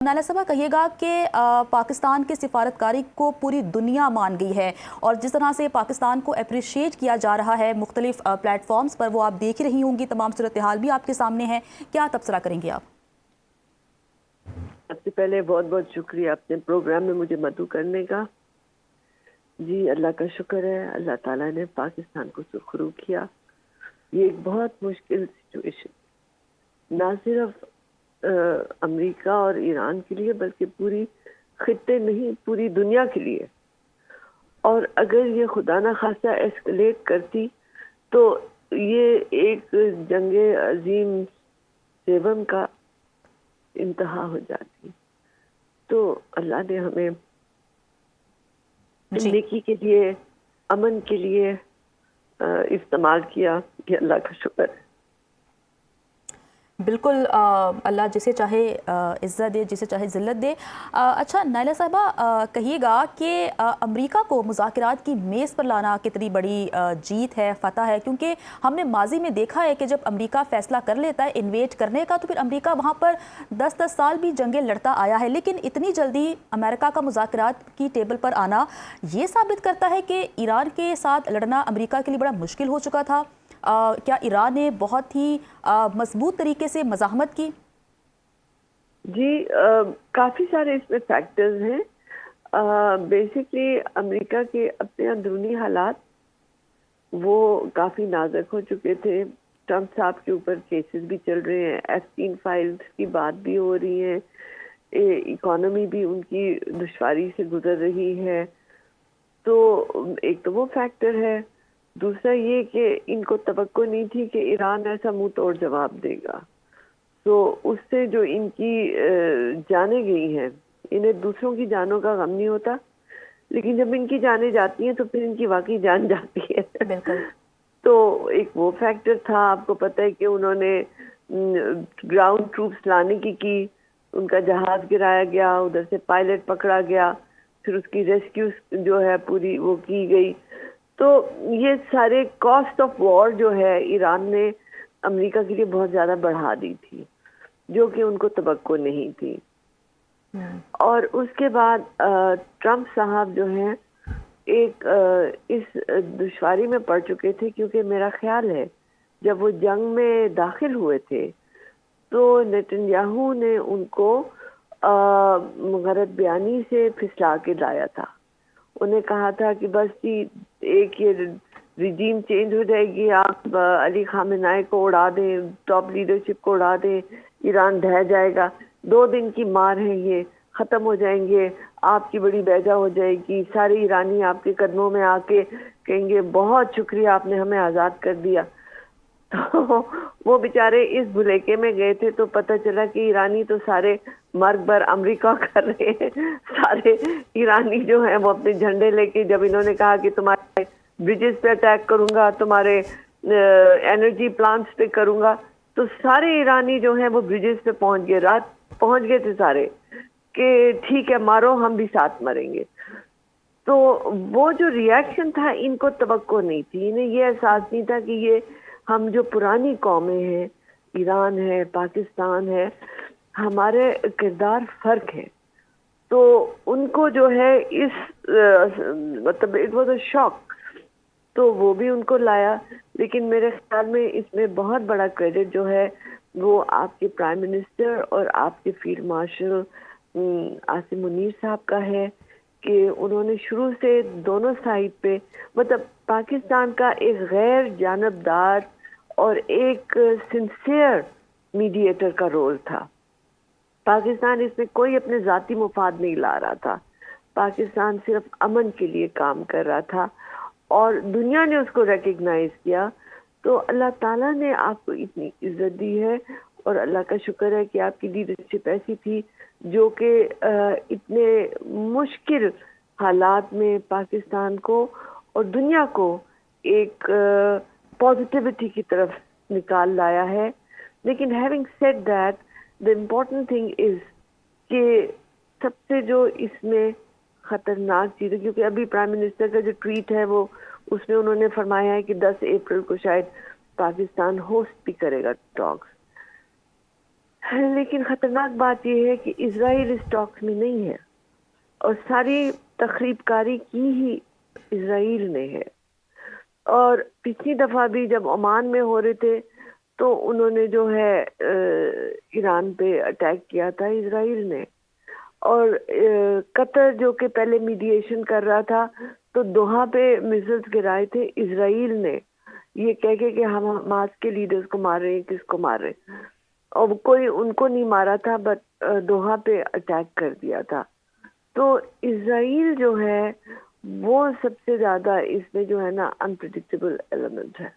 नाला साहबा कहिएगा कि पाकिस्तान की सिफारतकारी को पूरी दुनिया मान गई है और जिस तरह से पाकिस्तान को अप्रिशिएट किया जा रहा है मुख्तलिफ प्लेटफॉर्म्स पर, वो आप देख ही रही होंगी, तमाम सूरत हाल भी आपके सामने है, क्या तबसरा करेंगे आप? सबसे पहले बहुत बहुत शुक्रिया अपने प्रोग्राम में मुझे मदऊ करने का। जी अल्लाह का शुक्र है, अल्लाह ताला ने पाकिस्तान को सुरखरू किया। ये एक बहुत मुश्किल सिचुएशन ना सिर्फ अमेरिका और ईरान के लिए बल्कि पूरी खित्ते नहीं पूरी दुनिया के लिए। और अगर ये खुदा न खासा एस्केलेट करती तो ये एक जंगे अजीम सेवम का इंतहा हो जाती। तो अल्लाह ने हमें नेकी के लिए, अमन के लिए इस्तेमाल किया। ये अल्लाह का शुक्र है। बिल्कुल, अल्लाह जिसे चाहे इज़्ज़त दे, जिसे चाहे ज़िल्लत दे। अच्छा नाइला साहिबा, कहिएगा कि अमेरिका को मुज़ाकरात की मेज़ पर लाना कितनी बड़ी जीत है, फ़तह है, क्योंकि हमने माजी में देखा है कि जब अमेरिका फ़ैसला कर लेता है इन्वेट करने का तो फिर अमेरिका वहाँ पर 10-10 साल भी जंगें लड़ता आया है, लेकिन इतनी जल्दी अमेरिका का मुज़ाकरात की टेबल पर आना ये साबित करता है कि ईरान के साथ लड़ना अमेरिका के लिए बड़ा मुश्किल हो चुका था। क्या ईरान ने बहुत ही मजबूत तरीके से मज़ाहमत की? जी काफ़ी सारे इसमें फैक्टर्स हैं। बेसिकली अमेरिका के अपने अंदरूनी हालात वो काफ़ी नाजुक हो चुके थे। ट्रंप साहब के ऊपर केसेस भी चल रहे हैं, एप्स्टीन फाइल्स की बात भी हो रही है, इकोनॉमी भी उनकी दुश्वारी से गुजर रही है। तो एक तो वो फैक्टर है। दूसरा ये कि इनको तवक्को नहीं थी कि ईरान ऐसा मुंह तोड़ जवाब देगा, तो उससे जो इनकी जानें गई हैं, इन्हें दूसरों की जानों का गम नहीं होता, लेकिन जब इनकी जानें जाती हैं तो फिर इनकी वाकई जान जाती है। तो एक वो फैक्टर था। आपको पता है कि उन्होंने ग्राउंड ट्रूप्स लाने की उनका जहाज गिराया गया, उधर से पायलट पकड़ा गया, फिर उसकी रेस्क्यू जो है पूरी वो की गई। तो ये सारे कॉस्ट ऑफ वॉर जो है ईरान ने अमेरिका के लिए बहुत ज़्यादा बढ़ा दी थी, जो कि उनको तवक्को नहीं थी। और उसके बाद ट्रंप साहब जो हैं एक इस दुश्वारी में पड़ चुके थे, क्योंकि मेरा ख्याल है जब वो जंग में दाखिल हुए थे तो नेतन्याहू ने उनको मुगरद बयानी से फिसला के लाया था। उन्हें कहा था कि बस जी एक ये रिजीम चेंज हो जाएगी, आप अली खामेनाई को उड़ा दें, टॉप लीडरशिप को उड़ा दें, ईरान ढह जाएगा, 2 दिन की मार है, ये ख़त्म हो जाएंगे, आपकी बड़ी बेजा हो जाएगी, सारे ईरानी आपके कदमों में आके कहेंगे बहुत शुक्रिया आपने हमें आज़ाद कर दिया। तो वो बेचारे इस भुलेखे में गए थे तो पता चला कि ईरानी तो सारे मर्ग भर अमेरिका कर रहे हैं। सारे ईरानी जो हैं वो अपने झंडे लेके, जब इन्होंने कहा कि तुम्हारे ब्रिजेस पे अटैक करूंगा, तुम्हारे एनर्जी प्लांट्स पे करूंगा, तो सारे ईरानी जो हैं वो ब्रिजेस पे पहुंच गए, रात पहुंच गए थे सारे कि ठीक है मारो, हम भी साथ मरेंगे। तो वो जो रिएक्शन था इनको तवक्को नहीं थी, इन्हें ये एहसास नहीं था कि ये हम जो पुरानी कौमें हैं, ईरान है, पाकिस्तान है, हमारे किरदार फर्क है। तो उनको जो है इस मतलब इट वाज अ शॉक, तो वो भी उनको लाया। लेकिन मेरे ख्याल में इसमें बहुत बड़ा क्रेडिट जो है वो आपके प्राइम मिनिस्टर और आपके फील्ड मार्शल आसिम मुनीर साहब का है कि उन्होंने शुरू से दोनों साइड पे, मतलब पाकिस्तान का एक गैर जानबदार और एक सिंसियर मीडिएटर का रोल था। पाकिस्तान इसमें कोई अपने ज़ाती मुफाद नहीं ला रहा था, पाकिस्तान सिर्फ अमन के लिए काम कर रहा था और दुनिया ने उसको रिकग्नाइज किया। तो अल्लाह ताला ने आपको इतनी इज्जत दी है और अल्लाह का शुक्र है कि आपकी लीडरशिप ऐसी थी जो कि इतने मुश्किल हालात में पाकिस्तान को और दुनिया को एक पॉजिटिविटी की तरफ निकाल लाया है। लेकिन having said that, the important thing is कि सबसे जो इसमें खतरनाक चीज़ है, क्योंकि अभी प्राइम मिनिस्टर का जो ट्वीट है वो उसमें उन्होंने फरमाया है कि 10 अप्रैल को शायद पाकिस्तान होस्ट भी करेगा टॉक्स। لیکن خطرناک بات یہ ہے کہ اسرائیل اس ٹاکس میں نہیں ہے، اور ساری تخریب کاری کی ہی اسرائیل نے ہے. اور پچھلی دفعہ بھی جب عمان میں ہو رہے تھے تو انہوں نے جو ہے ایران پہ اٹیک کیا تھا اسرائیل نے. اور قطر جو کہ پہلے میڈیشن کر رہا تھا تو دوحہ پہ میزائلز گرائے تھے اسرائیل نے، یہ کہہ کے کہ ہم حماس کے لیڈرز کو مار رہے ہیں، کس کو مار رہے ہیں، اور کوئی ان کو نہیں مارا تھا، بٹ دوحہ پہ اٹیک کر دیا تھا. تو اسرائیل جو ہے وہ سب سے زیادہ اس میں جو ہے نا انپریڈکٹیبل ایلیمنٹ ہے.